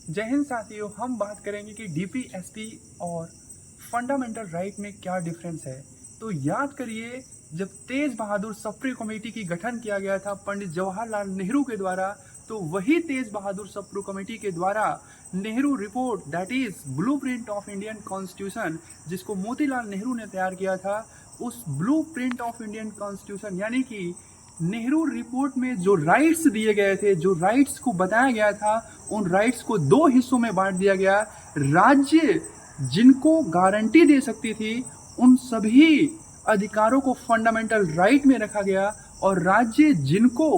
जय हिंद साथियों, हम बात करेंगे कि डीपीएसपी और फंडामेंटल राइट में क्या डिफरेंस है। तो याद करिए, जब तेज बहादुर सप्रू कमेटी की गठन किया गया था पंडित जवाहरलाल नेहरू के द्वारा, तो वही तेज बहादुर सप्रू कमेटी के द्वारा Nehru report that is blueprint of Indian constitution, जिसको मोतीलाल नेहरू ने तैयार किया था, उस ब्लूप्रिंट ऑफ इंडियन कॉन्स्टिट्यूशन यानी कि नेहरू रिपोर्ट में जो राइट्स दिए गए थे, जो राइट्स को बताया गया था, उन राइट्स को दो हिस्सों में बांट दिया गया। राज्य जिनको गारंटी दे सकती थी, उन सभी अधिकारों को फंडामेंटल राइट में रखा गया, और राज्य जिनको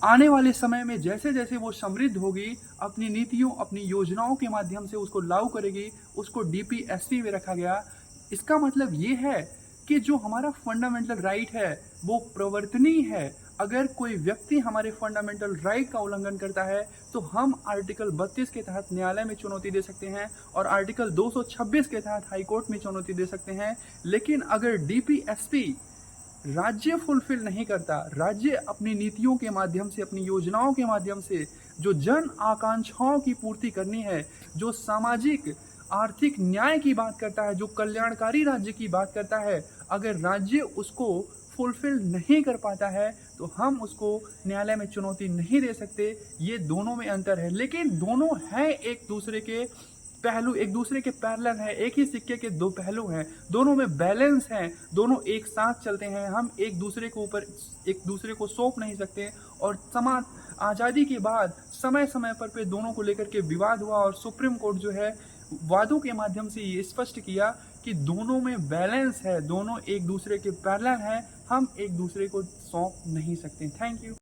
आने वाले समय में जैसे जैसे वो समृद्ध होगी, अपनी नीतियों, अपनी योजनाओं के माध्यम से उसको लागू करेगी, उसको डीपीएसपी में रखा गया। इसका मतलब ये है कि जो हमारा फंडामेंटल राइट है वो प्रवर्तनीय है। अगर कोई व्यक्ति हमारे फंडामेंटल राइट का उल्लंघन करता है तो हम आर्टिकल 32 के तहत न्यायालय में चुनौती दे सकते हैं और आर्टिकल 226 के तहत हाईकोर्ट में चुनौती दे सकते हैं। लेकिन अगर डीपीएसपी राज्य फुलफिल नहीं करता, राज्य अपनी नीतियों के माध्यम से, अपनी योजनाओं के माध्यम से जो जन आकांक्षाओं की पूर्ति करनी है, जो सामाजिक आर्थिक न्याय की बात करता है, जो कल्याणकारी राज्य की बात करता है, अगर राज्य उसको फुलफिल नहीं कर पाता है तो हम उसको न्यायालय में चुनौती नहीं दे सकते। ये दोनों में अंतर है, लेकिन दोनों हैं एक दूसरे के पहलू, एक दूसरे के पैरेलल है, एक ही सिक्के के दो पहलू हैं, दोनों में बैलेंस हैं, दोनों एक साथ चलते हैं। हम एक दूसरे के ऊपर एक दूसरे को सौंप नहीं सकते। और समाज आज़ादी के बाद समय समय पर दोनों को लेकर के विवाद हुआ और सुप्रीम कोर्ट जो है वादों के माध्यम से ये स्पष्ट किया कि दोनों में बैलेंस है, दोनों एक दूसरे के पैरेलल हैं, हम एक दूसरे को सौंप नहीं सकते। Thank you.